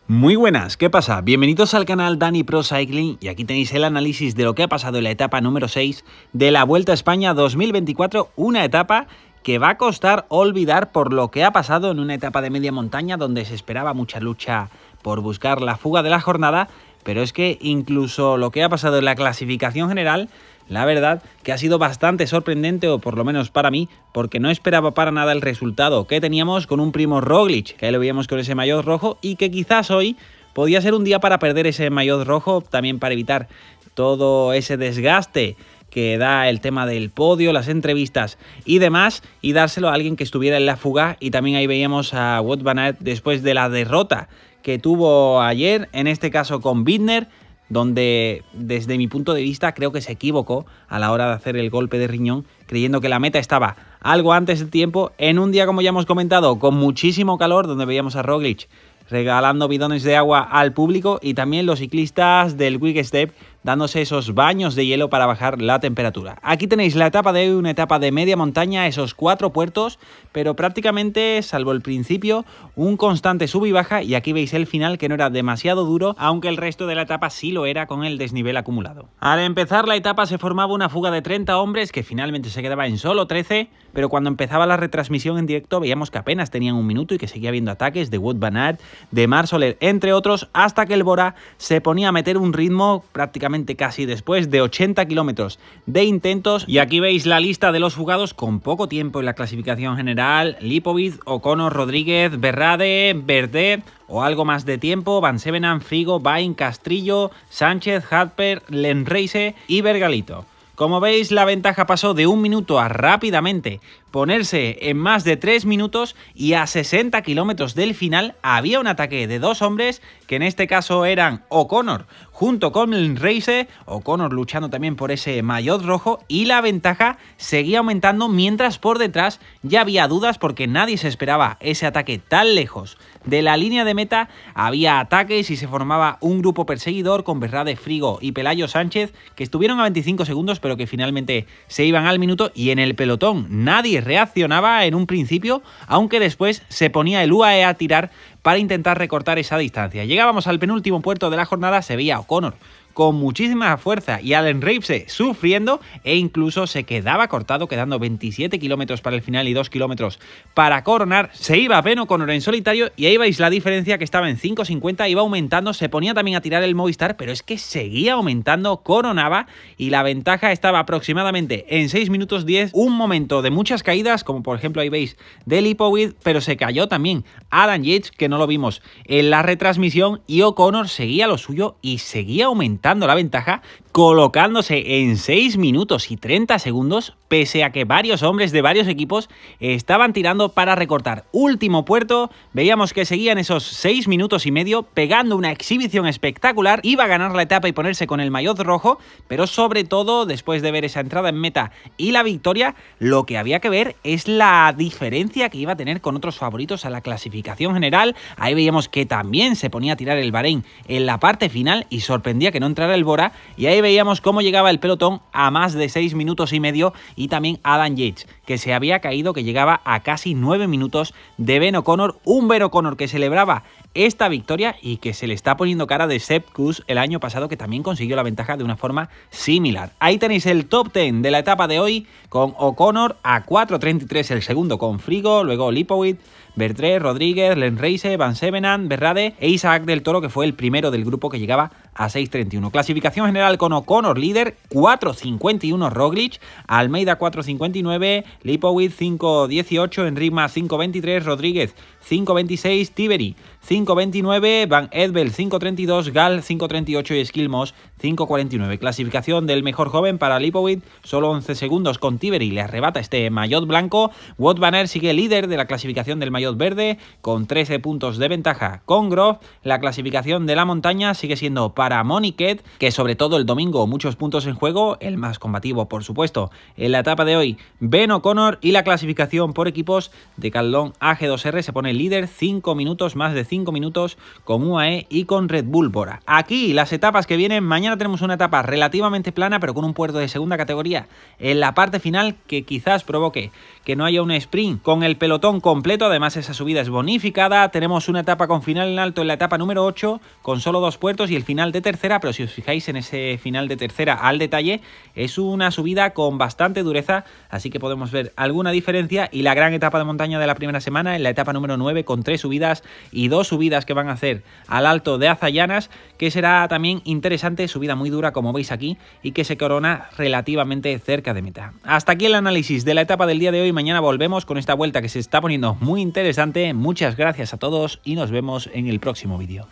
Muy buenas, ¿qué pasa? Bienvenidos al canal Dani Pro Cycling y aquí tenéis el análisis de lo que ha pasado en la etapa número 6 de la Vuelta a España 2024, una etapa que va a costar olvidar por lo que ha pasado en una etapa de media montaña donde se esperaba mucha lucha por buscar la fuga de la jornada, pero es que incluso lo que ha pasado en la clasificación general, la verdad que ha sido bastante sorprendente, o por lo menos para mí, porque no esperaba para nada el resultado que teníamos con un Primož Roglič, que ahí lo veíamos con ese maillot rojo y que quizás hoy podía ser un día para perder ese maillot rojo, también para evitar todo ese desgaste que da el tema del podio, las entrevistas y demás, y dárselo a alguien que estuviera en la fuga. Y también ahí veíamos a Wout van Aert después de la derrota que tuvo ayer, en este caso con Bittner, donde desde mi punto de vista creo que se equivocó a la hora de hacer el golpe de riñón, creyendo que la meta estaba algo antes del tiempo, en un día, como ya hemos comentado, con muchísimo calor, donde veíamos a Roglič regalando bidones de agua al público y también los ciclistas del Quick Step dándose esos baños de hielo para bajar la temperatura. Aquí tenéis la etapa de hoy, una etapa de media montaña, esos 4 puertos, pero prácticamente, salvo el principio, un constante sub y baja, y aquí veis el final, que no era demasiado duro, aunque el resto de la etapa sí lo era con el desnivel acumulado. Al empezar la etapa se formaba una fuga de 30 hombres que finalmente se quedaba en solo 13, pero cuando empezaba la retransmisión en directo veíamos que apenas tenían un minuto y que seguía habiendo ataques de Wout van Aert, de Marc Soler, entre otros, hasta que el Bora se ponía a meter un ritmo prácticamente casi después de 80 kilómetros de intentos. Y aquí veis la lista de los fugados con poco tiempo en la clasificación general: Lipovic, O'Connor, Rodríguez, Berrade, Verdet, o algo más de tiempo, Van Sevenant, Frigo, Bain, Castrillo, Sánchez, Harper, Lenreise y Bergalito. Como veis, la ventaja pasó de 1 minuto a rápidamente ponerse en más de 3 minutos, y a 60 kilómetros del final había un ataque de 2 hombres, que en este caso eran O'Connor junto con Lenreise, O'Connor luchando también por ese maillot rojo, y la ventaja seguía aumentando, mientras por detrás ya había dudas porque nadie se esperaba ese ataque tan lejos de la línea de meta. Había ataques y se formaba un grupo perseguidor con Berrade, Frigo y Pelayo Sánchez, que estuvieron a 25 segundos pero que finalmente se iban al minuto, y en el pelotón nadie reaccionaba en un principio, aunque después se ponía el UAE a tirar para intentar recortar esa distancia. Llegábamos al penúltimo puerto de la jornada, se veía a O'Connor con muchísima fuerza y a Lenreise sufriendo, e incluso se quedaba cortado, quedando 27 kilómetros para el final y 2 kilómetros para coronar. Se iba Ben O'Connor en solitario, y ahí veis la diferencia, que estaba en 5.50, iba aumentando, se ponía también a tirar el Movistar, pero es que seguía aumentando, coronaba, y la ventaja estaba aproximadamente en 6 minutos 10, un momento de muchas caídas, como por ejemplo ahí veis de Lipovic, pero se cayó también Adam Yates, que no lo vimos en la retransmisión, y O'Connor seguía lo suyo y seguía aumentando la ventaja, colocándose en 6 minutos y 30 segundos, pese a que varios hombres de varios equipos estaban tirando para recortar. Último puerto, veíamos que seguían esos 6 minutos y medio, pegando una exhibición espectacular. Iba a ganar la etapa y ponerse con el maillot rojo, pero sobre todo, después de ver esa entrada en meta y la victoria, lo que había que ver es la diferencia que iba a tener con otros favoritos a la clasificación general. Ahí veíamos que también se ponía a tirar el Bahrein en la parte final y sorprendía que no entrara el Bora, y ahí veíamos cómo llegaba el pelotón a más de 6 minutos y medio, y también Adam Yates, que se había caído, que llegaba a casi 9 minutos de Ben O'Connor, un Ben O'Connor que celebraba esta victoria y que se le está poniendo cara de Sepp Kuss el año pasado, que también consiguió la ventaja de una forma similar. Ahí tenéis el top 10 de la etapa de hoy, con O'Connor a 4.33 el segundo con Frigo, luego Lipovic, Bertré, Rodríguez, Lenreise, Van Sevenant, Berrade e Isaac del Toro, que fue el primero del grupo, que llegaba a 6.31. Clasificación general con O'Connor líder, 4.51 Roglič, Almeida 4.59, Lipovic 5.18, Enric Mas 5.23, Rodríguez 5.26, Tiberi 5.29, Van Edvel 5.32, Gal 5.38 y Skilmos 5.49. Clasificación del mejor joven para Lipovic, solo 11 segundos con Tiberi, le arrebata este maillot blanco. Wout van Aert sigue líder de la clasificación del maillot verde con 13 puntos de ventaja con Groff. La clasificación de la montaña sigue siendo para Moniquet, que sobre todo el domingo muchos puntos en juego, el más combativo por supuesto en la etapa de hoy Ben O'Connor, y la clasificación por equipos de Decathlon AG2R se pone el líder 5 minutos, más de 5 minutos con UAE y con Red Bull Bora. Aquí las etapas que vienen, mañana tenemos una etapa relativamente plana, pero con un puerto de segunda categoría en la parte final que quizás provoque que no haya un sprint con el pelotón completo. Además, esa subida es bonificada. Tenemos una etapa con final en alto en la etapa número 8 con solo 2 puertos y el final de tercera, pero si os fijáis en ese final de tercera al detalle, es una subida con bastante dureza, así que podemos ver alguna diferencia. Y la gran etapa de montaña de la primera semana en la etapa número 9 con 3 subidas y 2 subidas que van a hacer al alto de Azallanas, que será también interesante, subida muy dura como veis aquí y que se corona relativamente cerca de meta. Hasta aquí el análisis de la etapa del día de hoy. Mañana volvemos con esta vuelta que se está poniendo muy interesante. Muchas gracias a todos y nos vemos en el próximo vídeo.